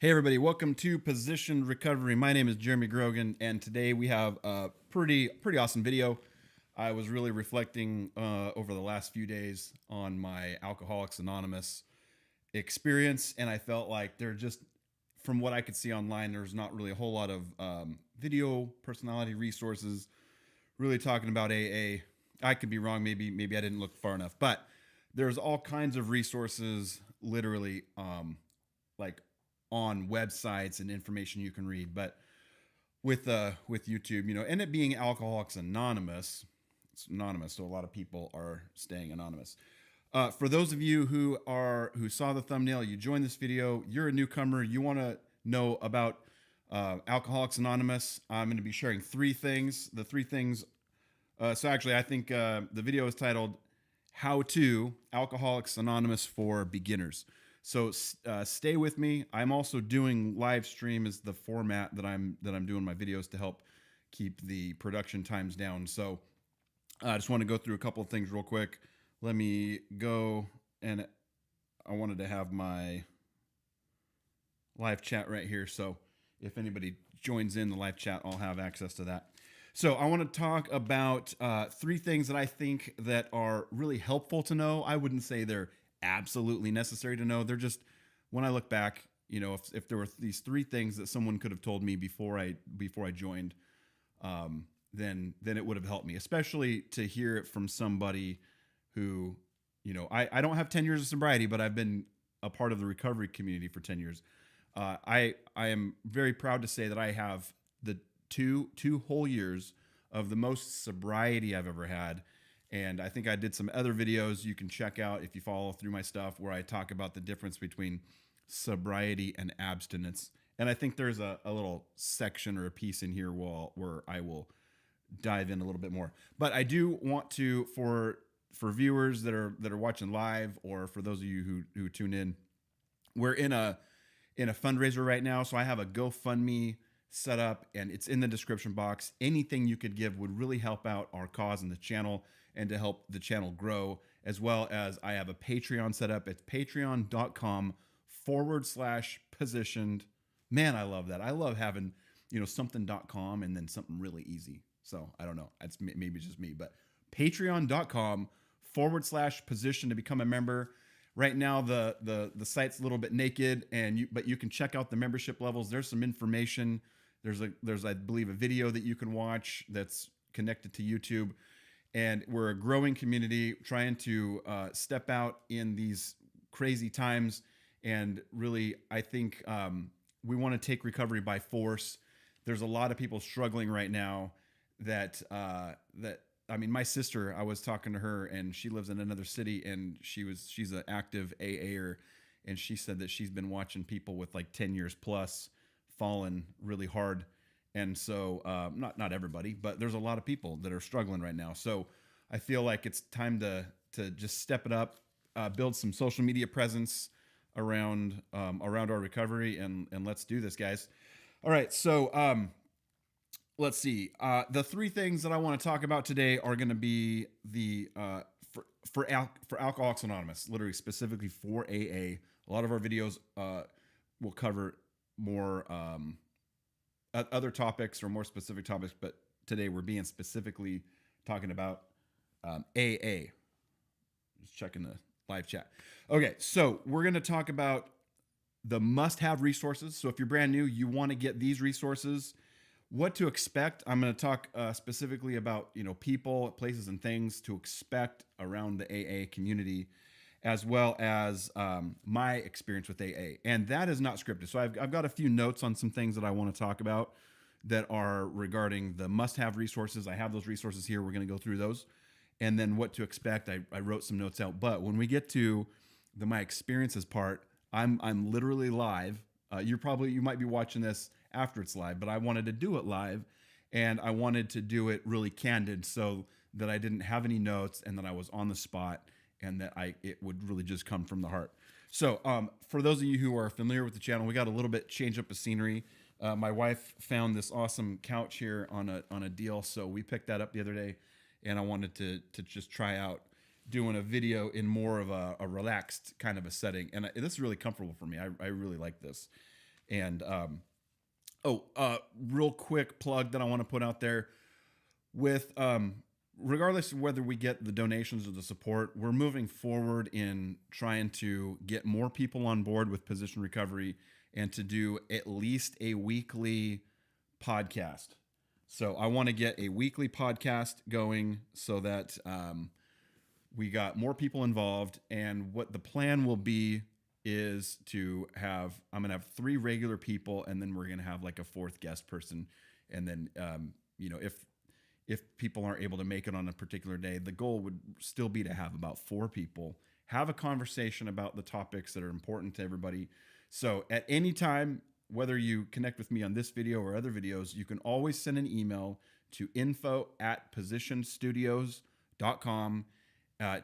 Hey everybody, welcome to Positioned Recovery. My name is Jeremy Grogan, and today we have a pretty awesome video. I was really reflecting over the last few days on my Alcoholics Anonymous experience, and I felt like from what I could see online, there's not really a whole lot of video personality resources really talking about AA. I could be wrong, maybe I didn't look far enough, but there's all kinds of resources, literally, like on websites and information you can read. But with YouTube, and it being Alcoholics Anonymous, it's anonymous, so a lot of people are staying anonymous. For those of you who saw the thumbnail, you joined this video, you're a newcomer, you want to know about Alcoholics Anonymous. I'm going to be sharing three things. The three things. So actually, I think the video is titled "How to Alcoholics Anonymous for Beginners." So stay with me. I'm also doing live stream as the format that I'm doing my videos to help keep the production times down. So I just want to go through a couple of things real quick. Let me go, and I wanted to have my live chat right here. So if anybody joins in the live chat, I'll have access to that. So I want to talk about three things that I think that are really helpful to know. I wouldn't say they're absolutely necessary to know. They're just, when I look back, if there were these three things that someone could have told me before I joined, then it would have helped me, especially to hear it from somebody who, I don't have 10 years of sobriety, but I've been a part of the recovery community for 10 years. I am very proud to say that I have the two whole years of the most sobriety I've ever had. And I think I did some other videos you can check out if you follow through my stuff, where I talk about the difference between sobriety and abstinence. And I think there's a little section or a piece in here where I will dive in a little bit more. But I do want to, for viewers that are watching live, or for those of you who tune in, we're in a fundraiser right now. So I have a GoFundMe set up, and it's in the description box. Anything you could give would really help out our cause and the channel, and to help the channel grow, as well as I have a Patreon set up. It's patreon.com/positioned. Man, I love that. I love having, something.com and then something really easy. So I don't know. It's maybe just me, but patreon.com/position to become a member. Right now, the site's a little bit naked, but you can check out the membership levels. There's some information. There's I believe a video that you can watch that's connected to YouTube. And we're a growing community trying to step out in these crazy times. And really, I think we want to take recovery by force. There's a lot of people struggling right now that my sister, I was talking to her, and she lives in another city, and she's an active AAer, and she said that she's been watching people with like 10 years plus fallen really hard. And so not everybody, but there's a lot of people that are struggling right now. So I feel like it's time to just step it up, build some social media presence around our recovery, and let's do this, guys. All right, so let's see. The three things that I want to talk about today are going to be the for Alcoholics Anonymous, literally specifically for AA. A lot of our videos will cover more other topics or more specific topics, but today we're being specifically talking about AA. Just checking the live chat. Okay, so we're going to talk about the must-have resources. So if you're brand new, you want to get these resources. What to expect. I'm going to talk specifically about people, places, and things to expect around the AA community, as well as my experience with AA. And that is not scripted. So I've got a few notes on some things that I want to talk about that are regarding the must-have resources. I have those resources here. We're going to go through those. And then what to expect. I wrote some notes out. But when we get to my experiences part, I'm literally live. You might be watching this after it's live, but I wanted to do it live, and I wanted to do it really candid, so that I didn't have any notes, and that I was on the spot, and that it would really just come from the heart. So for those of you who are familiar with the channel, we got a little bit change up of scenery. My wife found this awesome couch here on a deal, so we picked that up the other day, and I wanted to just try out doing a video in more of a relaxed kind of a setting. And this is really comfortable for me. I really like this. And real quick plug that I want to put out there with regardless of whether we get the donations or the support, we're moving forward in trying to get more people on board with position recovery and to do at least a weekly podcast. So I want to get a weekly podcast going so that we got more people involved. And what the plan will be is to have, I'm going to have 3 regular people, and then we're going to have like a 4th guest person. And then, if people aren't able to make it on a particular day, the goal would still be to have about 4 people have a conversation about the topics that are important to everybody. So at any time, whether you connect with me on this video or other videos, you can always send an email to info@positionstudios.com.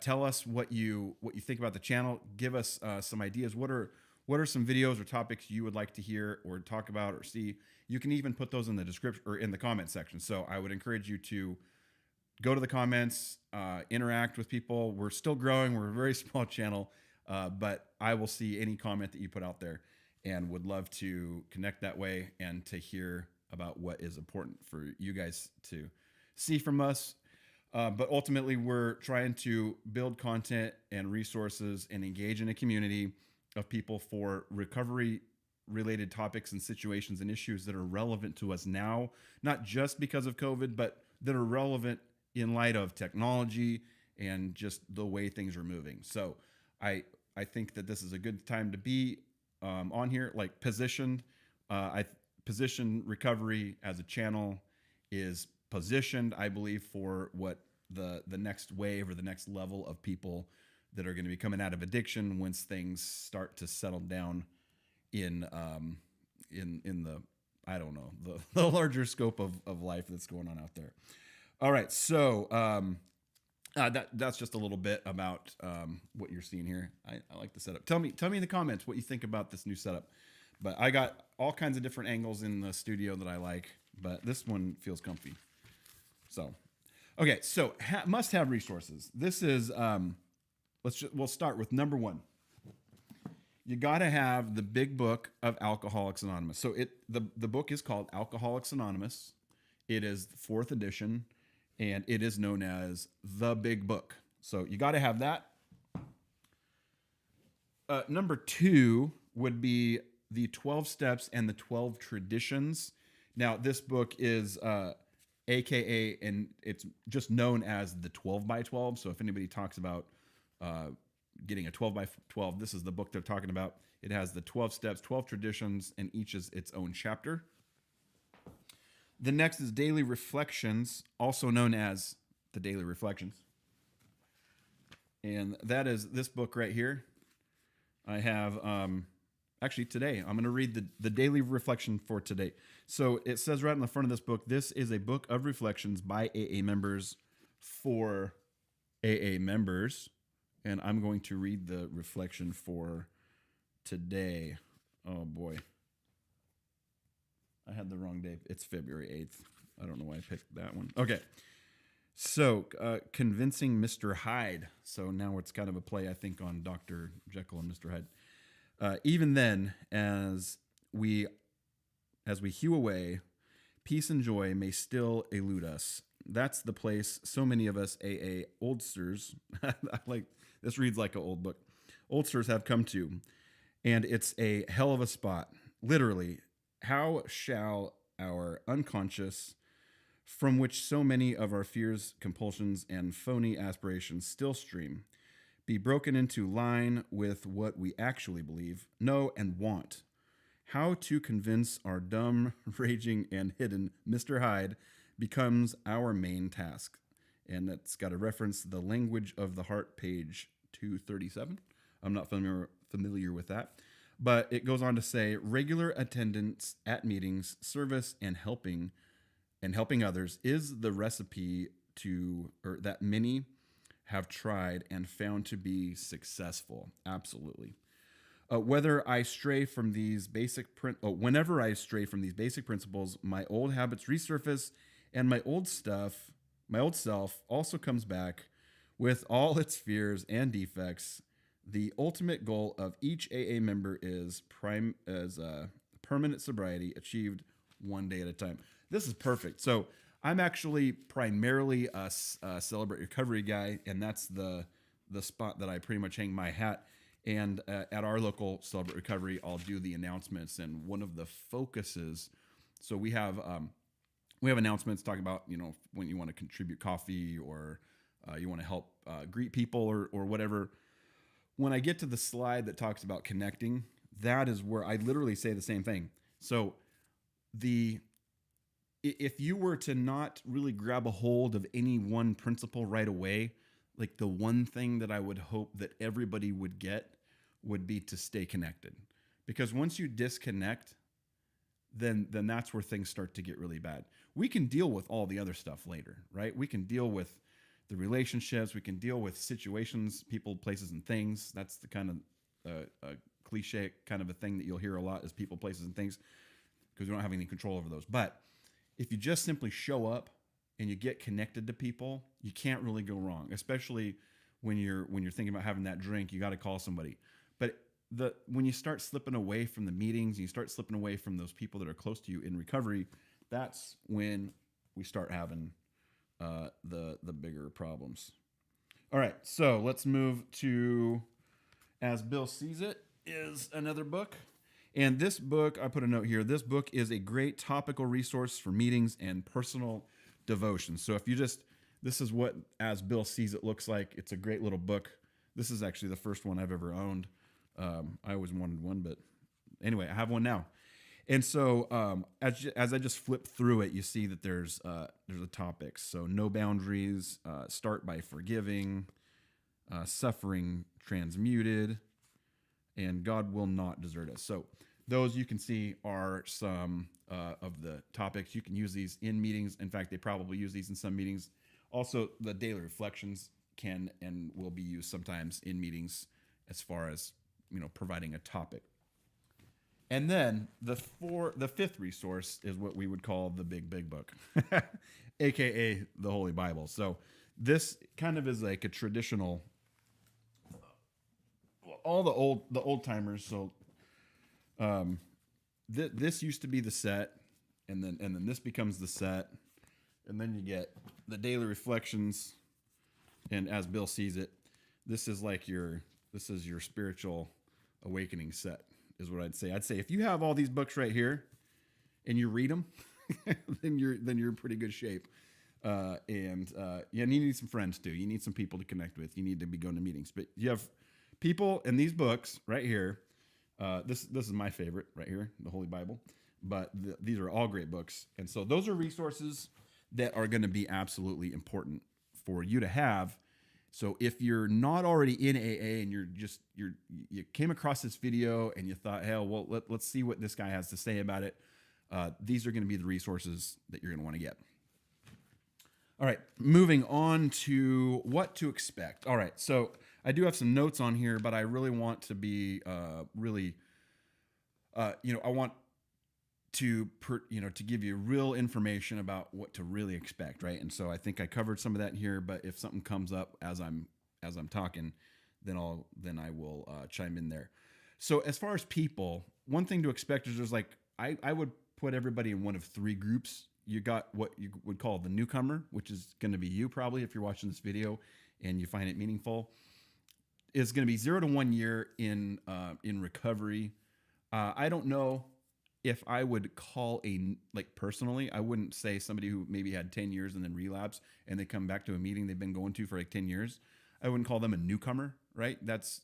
Tell us what you think about the channel. Give us some ideas. What are some videos or topics you would like to hear or talk about or see? You can even put those in the description or in the comment section. So I would encourage you to go to the comments, interact with people. We're still growing. We're a very small channel, but I will see any comment that you put out there and would love to connect that way and to hear about what is important for you guys to see from us. But ultimately, we're trying to build content and resources and engage in a community of people for recovery related topics and situations and issues that are relevant to us now, not just because of COVID, but that are relevant in light of technology and just the way things are moving. So I think that this is a good time to be on here, like positioned. Position recovery as a channel is positioned, I believe, for what the next wave or the next level of people that are going to be coming out of addiction once things start to settle down in the, I don't know, the larger scope of life that's going on out there. All right, so that's just a little bit about what you're seeing here. I like the setup. Tell me in the comments what you think about this new setup. But I got all kinds of different angles in the studio that I like, but this one feels comfy. So, okay, so must-have resources. This is we'll start with number 1. You got to have the big book of Alcoholics Anonymous. So the book is called Alcoholics Anonymous. It is the 4th edition, and it is known as the big book. So you got to have that. Number 2 would be the 12 Steps and the 12 Traditions. Now, this book is AKA, and it's just known as the 12 by 12. So if anybody talks about getting a 12 by 12, this is the book they're talking about. It has the 12 steps, 12 traditions, and each is its own chapter. The next is Daily Reflections, also known as the Daily Reflections. And that is this book right here. I have, actually today, I'm going to read the Daily Reflection for today. So it says right in the front of this book, this is a book of reflections by AA members for AA members. And I'm going to read the reflection for today. Oh boy. I had the wrong day. It's February 8th. I don't know why I picked that one. Okay. So, convincing Mr. Hyde. So now it's kind of a play, I think, on Dr. Jekyll and Mr. Hyde. Even then, as we hew away, peace and joy may still elude us. That's the place so many of us AA oldsters, like this reads like an old book, oldsters have come to, and it's a hell of a spot. Literally, how shall our unconscious, from which so many of our fears, compulsions, and phony aspirations still stream, be broken into line with what we actually believe, know, and want? How to convince our dumb, raging, and hidden Mr. Hyde becomes our main task. And that's got a reference to the Language of the Heart, page 237. I'm not familiar with that. But it goes on to say, regular attendance at meetings, service, and helping others is the recipe that many have tried and found to be successful. Absolutely. Whenever I stray from these basic principles, my old habits resurface, and my old self also comes back with all its fears and defects. The ultimate goal of each AA member is permanent sobriety achieved one day at a time. This is perfect. So I'm actually primarily a Celebrate Recovery guy, and that's the spot that I pretty much hang my hat. And at our local Celebrate Recovery, I'll do the announcements, and one of the focuses. So we have announcements talking about, when you want to contribute coffee, or you want to help greet people, or whatever. When I get to the slide that talks about connecting, that is where I literally say the same thing. So if you were to not really grab a hold of any one principle right away, like the one thing that I would hope that everybody would get would be to stay connected. Because once you disconnect, then that's where things start to get really bad. We can deal with all the other stuff later, right? We can deal with the relationships. We can deal with situations, people, places, and things. That's the kind of cliche kind of a thing that you'll hear a lot, is people, places, and things, because we don't have any control over those. But if you just simply show up and you get connected to people, you can't really go wrong, especially when you're thinking about having that drink. You got to call somebody. But when you start slipping away from the meetings, and you start slipping away from those people that are close to you in recovery, that's when we start having the bigger problems. All right, so let's move to As Bill Sees It is another book. And this book, I put a note here, this book is a great topical resource for meetings and personal devotion. So if this is what As Bill Sees It looks like. It's a great little book. This is actually the first one I've ever owned. I always wanted one, but anyway, I have one now. And so as I just flip through it, you see that there's the topics. So no boundaries, start by forgiving, suffering transmuted, and God will not desert us. So those, you can see, are some of the topics. You can use these in meetings. In fact, they probably use these in some meetings. Also, the daily reflections can and will be used sometimes in meetings, as far as providing a topic. And then the fifth resource is what we would call the big book, aka the Holy Bible. So this kind of is like a traditional, all the old timers. So this used to be the set, and then this becomes the set, and then you get the daily reflections, and As Bill Sees It. This is your spiritual awakening set, is what I'd say. I'd say if you have all these books right here and you read them, then you're in pretty good shape. And you need some friends too. You need some people to connect with. You need to be going to meetings. But you have people in these books right here. This is my favorite right here, the Holy Bible. But these are all great books. And so those are resources that are going to be absolutely important for you to have. So if you're not already in AA and you came across this video and you thought, hell, well, let's see what this guy has to say about it. These are going to be the resources that you're going to want to get. All right, moving on to what to expect. All right, so I do have some notes on here, but I really want to be I want to give you real information about what to really expect, right? And so I think I covered some of that here, but if something comes up as I'm talking, then I will chime in there. So as far as people, one thing to expect is there's I would put everybody in one of three groups. You got what you would call the newcomer, which is going to be you probably if you're watching this video and you find it meaningful. It's going to be 0 to 1 year in recovery. I don't know if I would call personally, I wouldn't say somebody who maybe had 10 years and then relapse and they come back to a meeting they've been going to for 10 years. I wouldn't call them a newcomer, right? That's,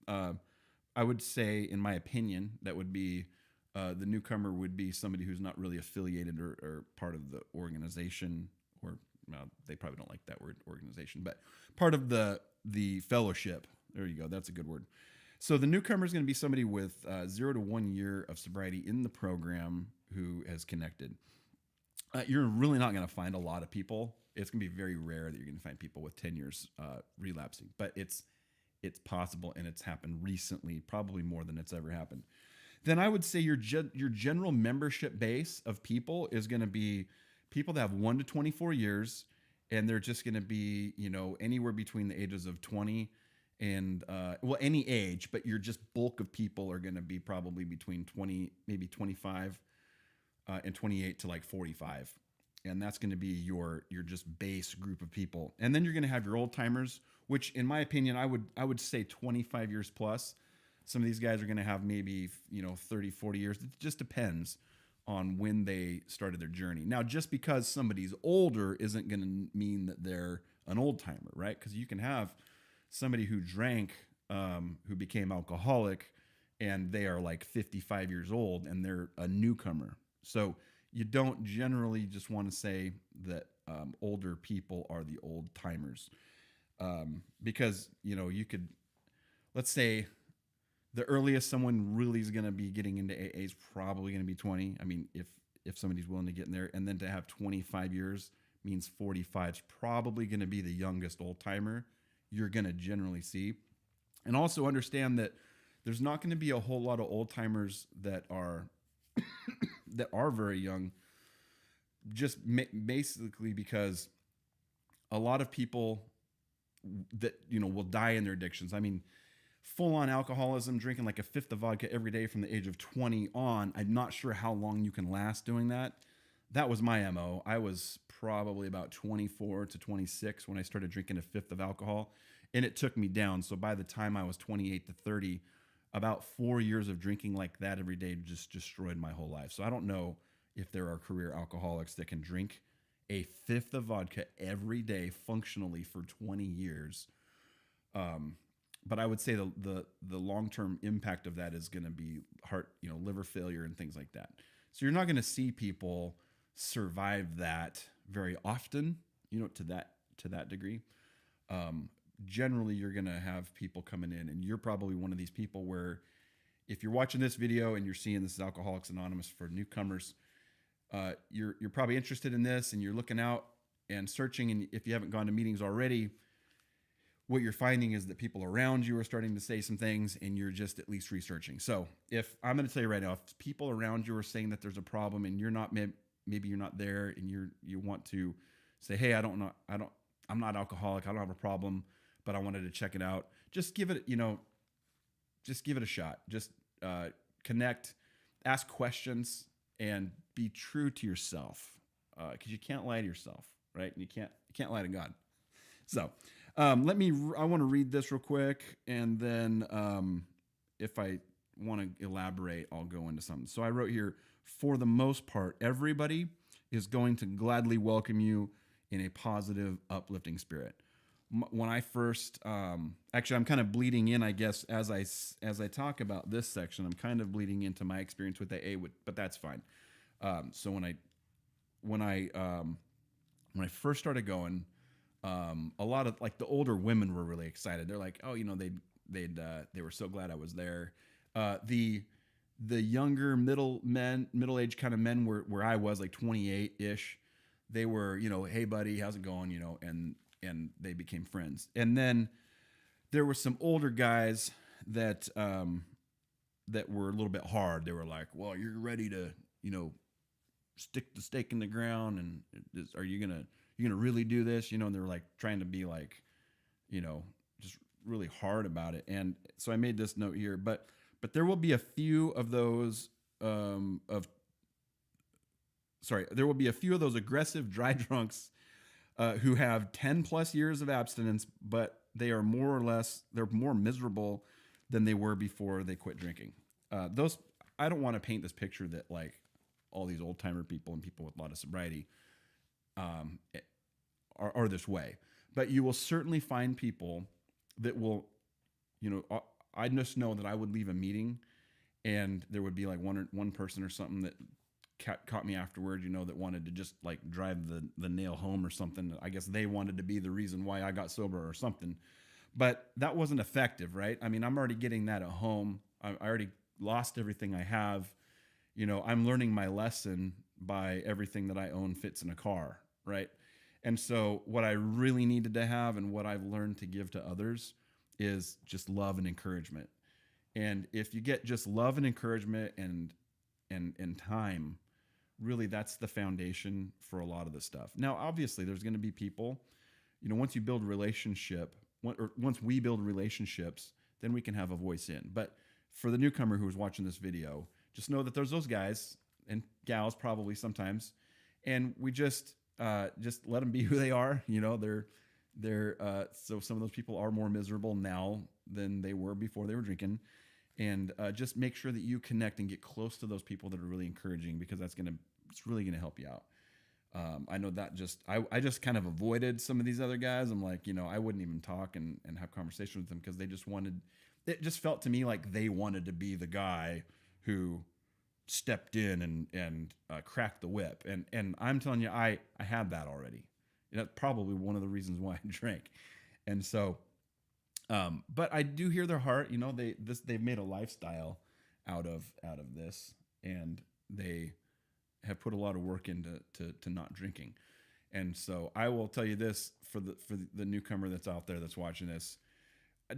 I would say, in my opinion, that would be, the newcomer would be somebody who's not really affiliated or part of the organization, or they probably don't like that word, organization, but part of the fellowship. There you go. That's a good word. So the newcomer is going to be somebody with 0 to 1 year of sobriety in the program who has connected. You're really not going to find a lot of people. It's going to be very rare that you're going to find people with 10 years relapsing, but it's possible, and it's happened recently, probably more than it's ever happened. Then I would say your general membership base of people is going to be people that have 1 to 24 years, and they're just going to be anywhere between the ages of 20 and well, any age, but your just bulk of people are going to be probably between 20, maybe 25 and 28 to like 45. And that's going to be your just base group of people. And then you're going to have your old timers, which in my opinion, I would say 25 years plus. Some of these guys are going to have maybe, 30, 40 years. It just depends on when they started their journey. Now, just because somebody's older isn't going to mean that they're an old timer, right? Because you can have somebody who drank, who became alcoholic, and they are like 55 years old and they're a newcomer. So you don't generally just want to say that older people are the old timers, because you could, let's say, the earliest someone really is going to be getting into AA is probably going to be 20. I mean, if somebody's willing to get in there, and then to have 25 years means 45 is probably going to be the youngest old timer you're going to generally see. And also understand that there's not going to be a whole lot of old timers that are that are very young, just basically because a lot of people that will die in their addictions. I mean, full on alcoholism, drinking like a fifth of vodka every day from the age of 20 on. I'm not sure how long you can last doing that. That was my MO. I was probably about 24 to 26 when I started drinking a fifth of alcohol, and it took me down. So by the time I was 28 to 30, about 4 years of drinking like that every day just destroyed my whole life. So I don't know if there are career alcoholics that can drink a fifth of vodka every day functionally for 20 years. But I would say the long-term impact of that is going to be heart, liver failure and things like that. So you're not going to see people survive that very often, to that degree. Generally, you're going to have people coming in, and you're probably one of these people where if you're watching this video and you're seeing this is Alcoholics Anonymous for newcomers, you're probably interested in this, and you're looking out and searching. And if you haven't gone to meetings already, what you're finding is that people around you are starting to say some things, and you're just at least researching. So if I'm going to tell you right now, if people around you are saying that there's a problem and you're not, maybe you're not there, and you want to say, hey, I'm not alcoholic, I don't have a problem, but I wanted to check it out. Just give it, a shot. Just connect, ask questions, and be true to yourself, because you can't lie to yourself, right? And you can't lie to God. So I want to read this real quick, and then if I want to elaborate, I'll go into something. So I wrote here, for the most part, everybody is going to gladly welcome you in a positive, uplifting spirit. When I first, actually, I'm kind of bleeding in, I guess, as I talk about this section, I'm kind of bleeding into my experience with AA, but that's fine. So when I first started going, a lot of like the older women were really excited. They're like, oh, they were so glad I was there. The younger middle-aged kind of men where I was like 28 ish. They were, hey buddy, how's it going? And they became friends. And then there were some older guys that were a little bit hard. They were like, well, you're ready to, stick the stake in the ground, and are you gonna really do this? And they're like trying to be like, just really hard about it. And so I made this note here, but there will be a few of those there will be a few of those aggressive dry drunks who have 10 plus years of abstinence, but they're more miserable than they were before they quit drinking. I don't want to paint this picture that like all these old timer people and people with a lot of sobriety are this way, but you will certainly find people that will, I just know that I would leave a meeting and there would be like one person or something that caught me afterward, that wanted to just like drive the nail home or something. I guess they wanted to be the reason why I got sober or something, but that wasn't effective, right? I mean, I'm already getting that at home. I already lost everything I have. I'm learning my lesson by everything that I own fits in a car, right? And so what I really needed to have and what I've learned to give to others is just love and encouragement. And if you get just love and encouragement and time, really that's the foundation for a lot of this stuff. Now, obviously there's going to be people, once you build a relationship, once we build relationships, then we can have a voice in. But for the newcomer who's watching this video, just know that there's those guys and gals probably sometimes, and we just let them be who they are. You know, so some of those people are more miserable now than they were before they were drinking, and just make sure that you connect and get close to those people that are really encouraging, because it's really gonna help you out. I know that I just kind of avoided some of these other guys. I'm like, I wouldn't even talk and have conversation with them, because it just felt to me like they wanted to be the guy who stepped in and cracked the whip. And I'm telling you, I had that already. That's probably one of the reasons why I drank. And so, but I do hear their heart. They've made a lifestyle out of this, and they have put a lot of work into not drinking. And so I will tell you this for the newcomer that's out there that's watching this.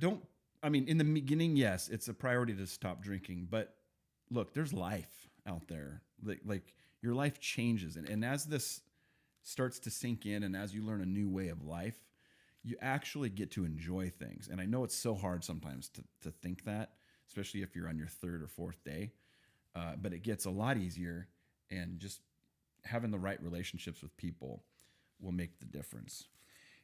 In the beginning, yes, it's a priority to stop drinking, but look, there's life out there. Like your life changes. And as this starts to sink in, and as you learn a new way of life, you actually get to enjoy things. And I know it's so hard sometimes to think that, especially if you're on your third or fourth day, but it gets a lot easier. And just having the right relationships with people will make the difference.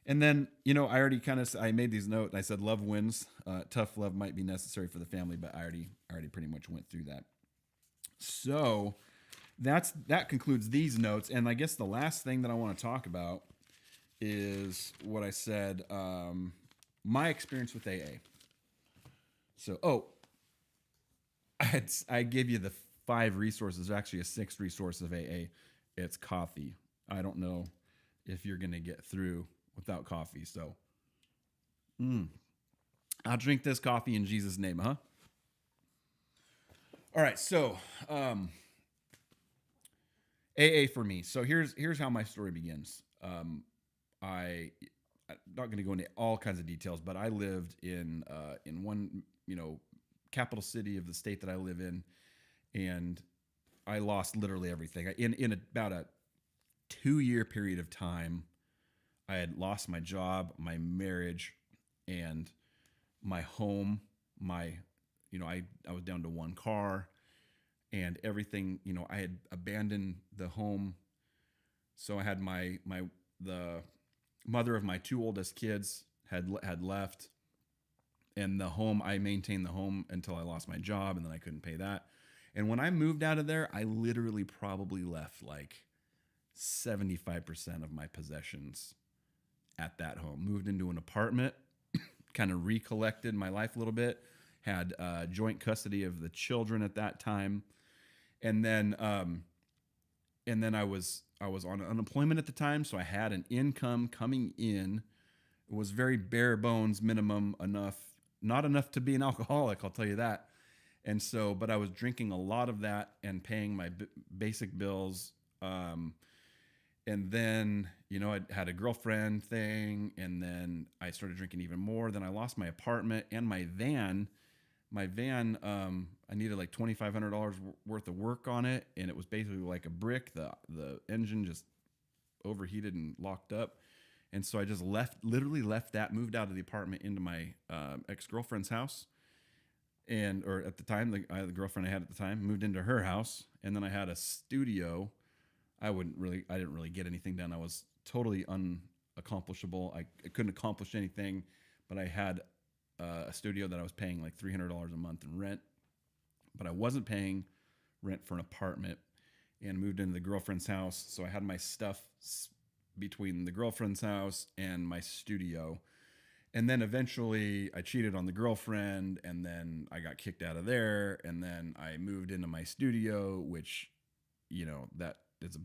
And then, I already I made these notes. I said, love wins. Tough love might be necessary for the family, but I already pretty much went through that. So that concludes these notes. And I guess the last thing that I want to talk about is what I said, my experience with AA. So, I gave you the 5 resources, actually a 6th resource of AA. It's coffee. I don't know if you're going to get through without coffee. So I'll drink this coffee in Jesus' name, huh? All right. So AA for me. So here's how my story begins. I'm not going to go into all kinds of details, but I lived in one, capital city of the state that I live in. And I lost literally everything. In about a 2-year period of time, I had lost my job, my marriage, and my home. I was down to one car, and everything. I had abandoned the home. So I had the mother of my 2 oldest kids had left, and the home, I maintained the home until I lost my job, and then I couldn't pay that. And when I moved out of there, I literally probably left like 75% of my possessions at that home. Moved into an apartment, kind of recollected my life a little bit, had joint custody of the children at that time. And then I was on unemployment at the time, so I had an income coming in. It was very bare bones minimum, not enough to be an alcoholic, I'll tell you that. And so, but I was drinking a lot of that and paying my basic bills. And then, I had a girlfriend thing, and then I started drinking even more. Then I lost my apartment and my van. I needed like $2,500 worth of work on it. And it was basically like a brick. The engine just overheated and locked up. And so I just literally left that, moved out of the apartment into my ex-girlfriend's house. Or at the time, the girlfriend I had at the time, moved into her house, and then I had a studio. I didn't really get anything done. I was totally unaccomplishable. I couldn't accomplish anything, but I had a studio that I was paying like $300 a month in rent, but I wasn't paying rent for an apartment, and moved into the girlfriend's house. So I had my stuff between the girlfriend's house and my studio. And then eventually I cheated on the girlfriend, and then I got kicked out of there. And then I moved into my studio, which, it's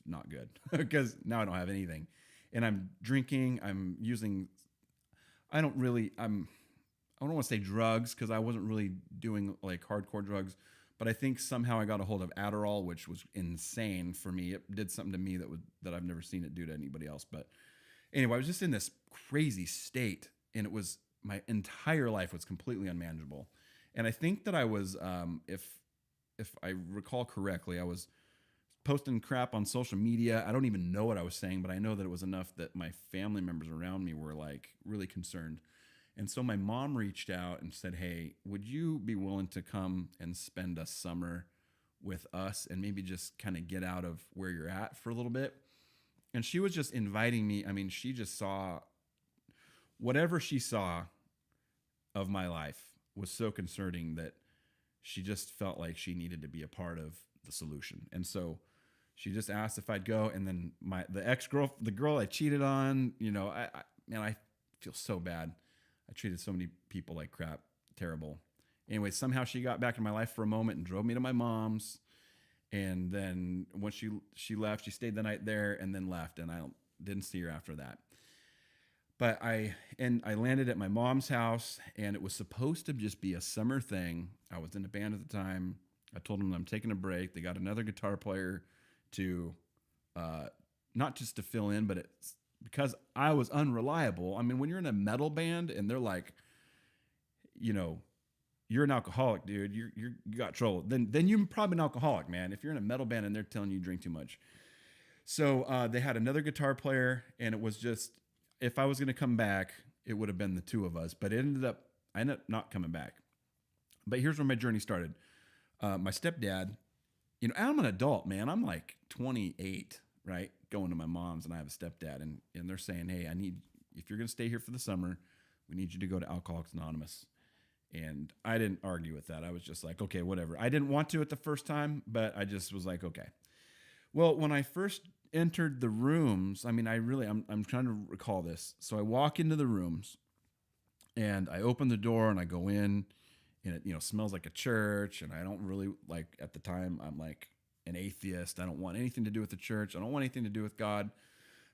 not good because now I don't have anything, and I'm drinking. I'm using, I don't want to say drugs, because I wasn't really doing like hardcore drugs, but I think somehow I got a hold of Adderall, which was insane for me. It did something to me that I've never seen it do to anybody else. But anyway, I was just in this crazy state, and it was, my entire life was completely unmanageable. And I think that I was, if I recall correctly, I was posting crap on social media. I don't even know what I was saying, but I know that it was enough that my family members around me were like really concerned. And so my mom reached out and said, "Hey, would you be willing to come and spend a summer with us and maybe just kind of get out of where you're at for a little bit?" And she was just inviting me. I mean, she just saw whatever she saw of my life was so concerning that she just felt like she needed to be a part of the solution. And so she just asked if I'd go. And then the girl I cheated on, man, I feel so bad. I treated so many people like crap, terrible. Anyway, somehow she got back in my life for a moment and drove me to my mom's. And then when she left, she stayed the night there and then left, and I didn't see her after that. But I landed at my mom's house, and it was supposed to just be a summer thing. I was in a band at the time. I told them I'm taking a break. They got another guitar player to, not just to fill in, but it's because I was unreliable. I mean, when you're in a metal band and they're like, you're an alcoholic, dude. You got trouble. Then you're probably an alcoholic, man. If you're in a metal band and they're telling you drink too much. So they had another guitar player, and it was just, if I was going to come back, it would have been the two of us. But I ended up not coming back. But here's where my journey started. My stepdad, I'm an adult, man. I'm like 28, right? Going to my mom's, and I have a stepdad, and they're saying, "Hey, if you're going to stay here for the summer, we need you to go to Alcoholics Anonymous." And I didn't argue with that. I was just like, okay, whatever. I didn't want to at the first time, but I just was like, okay. Well, when I first entered the rooms, I mean, I'm trying to recall this. So I walk into the rooms, and I open the door, and I go in, and it, smells like a church. And I don't really like, at the time, I'm like an atheist. I don't want anything to do with the church. I don't want anything to do with God.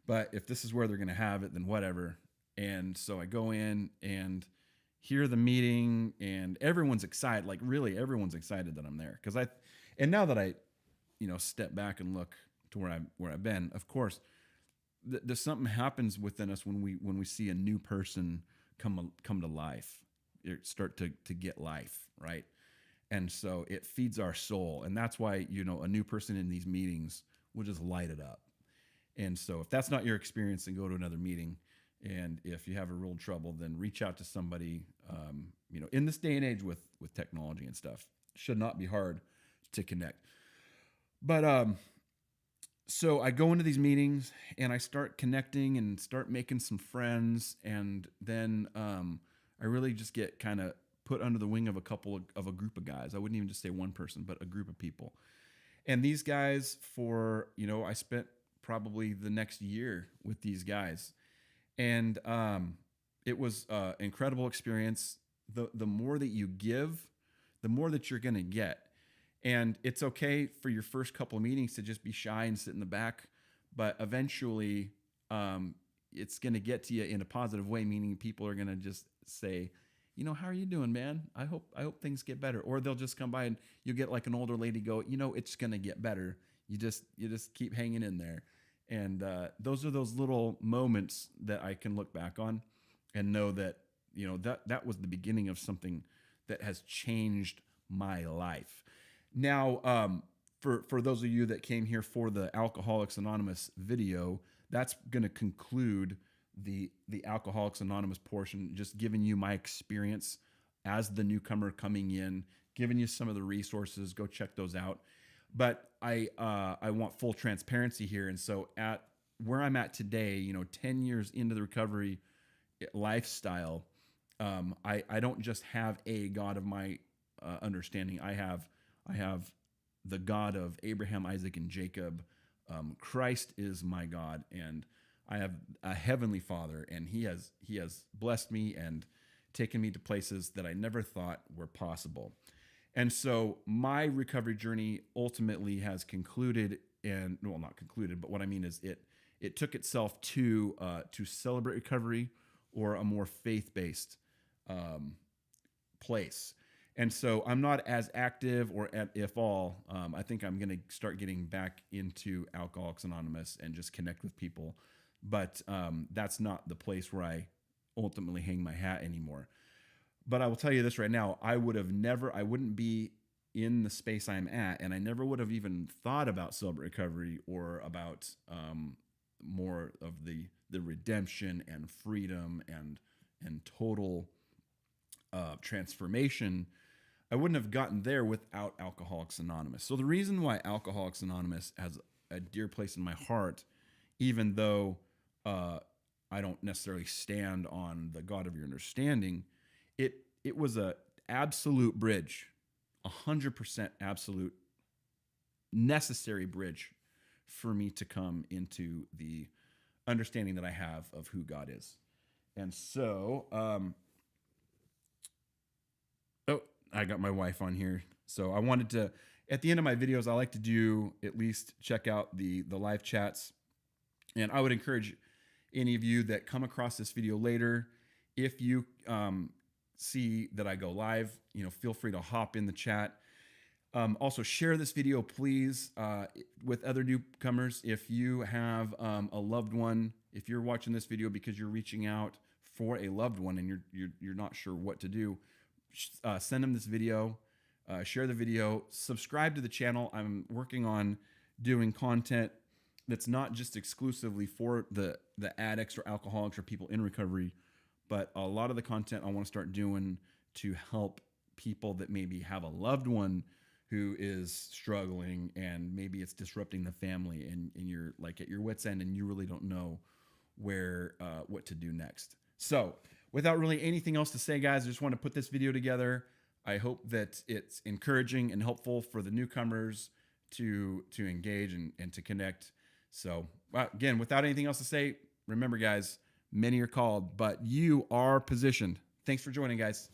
But if this is where they're going to have it, then whatever. And so I go in and hear the meeting, and everyone's excited. Like, really, everyone's excited that I'm there. And now that I, step back and look to where I've been, of course, there's something happens within us when we see a new person come to life, start to get life, right? And so it feeds our soul, and that's why a new person in these meetings will just light it up. And so if that's not your experience, then go to another meeting. And if you have a real trouble, then reach out to somebody. In this day and age with technology and stuff, should not be hard to connect. But so I go into these meetings and I start connecting and start making some friends, and then I really just get kind of put under the wing of a group of guys. I wouldn't even just say one person, but a group of people. And these guys, I spent probably the next year with these guys. And it was an incredible experience. The more that you give, the more that you're going to get. And it's okay for your first couple of meetings to just be shy and sit in the back. But eventually, it's going to get to you in a positive way, meaning people are going to just say, how are you doing, man? I hope things get better. Or they'll just come by and you'll get like an older lady go, it's going to get better. You just keep hanging in there. And those are those little moments that I can look back on and know that, that was the beginning of something that has changed my life. Now, for those of you that came here for the Alcoholics Anonymous video, that's going to conclude the Alcoholics Anonymous portion, just giving you my experience as the newcomer coming in, giving you some of the resources. Go check those out. But I want full transparency here. And so at where I'm at today, 10 years into the recovery lifestyle, I don't just have a God of my understanding. I have the God of Abraham, Isaac, and Jacob. Christ is my God, and I have a heavenly Father, and He has blessed me and taken me to places that I never thought were possible. And so my recovery journey ultimately has concluded, and well, not concluded, but what I mean is it took itself to celebrate recovery, or a more faith-based place. And so I'm not as active, or if all, I think I'm going to start getting back into Alcoholics Anonymous and just connect with people. But that's not the place where I ultimately hang my hat anymore. But I will tell you this right now, I wouldn't be in the space I'm at, and I never would have even thought about sober recovery or about more of the redemption and freedom and total transformation. I wouldn't have gotten there without Alcoholics Anonymous. So the reason why Alcoholics Anonymous has a dear place in my heart, even though I don't necessarily stand on the God of your understanding, it was a absolute bridge, 100% absolute necessary bridge for me to come into the understanding that I have of who God is. And so, I got my wife on here. So I wanted to, at the end of my videos, I like to do at least check out the live chats. And I would encourage any of you that come across this video later, if you see that I go live, feel free to hop in the chat. Also share this video, please, with other newcomers. If you have a loved one, if you're watching this video because you're reaching out for a loved one and you're not sure what to do, send them this video, share the video, subscribe to the channel. I'm working on doing content that's not just exclusively for the addicts or alcoholics or people in recovery, but a lot of the content I want to start doing to help people that maybe have a loved one who is struggling and maybe it's disrupting the family, and you're like at your wit's end and you really don't know where what to do next. So without really anything else to say, guys, I just want to put this video together. I hope that it's encouraging and helpful for the newcomers to engage and to connect. So again, without anything else to say, remember, guys, many are called, but you are positioned. Thanks for joining, guys.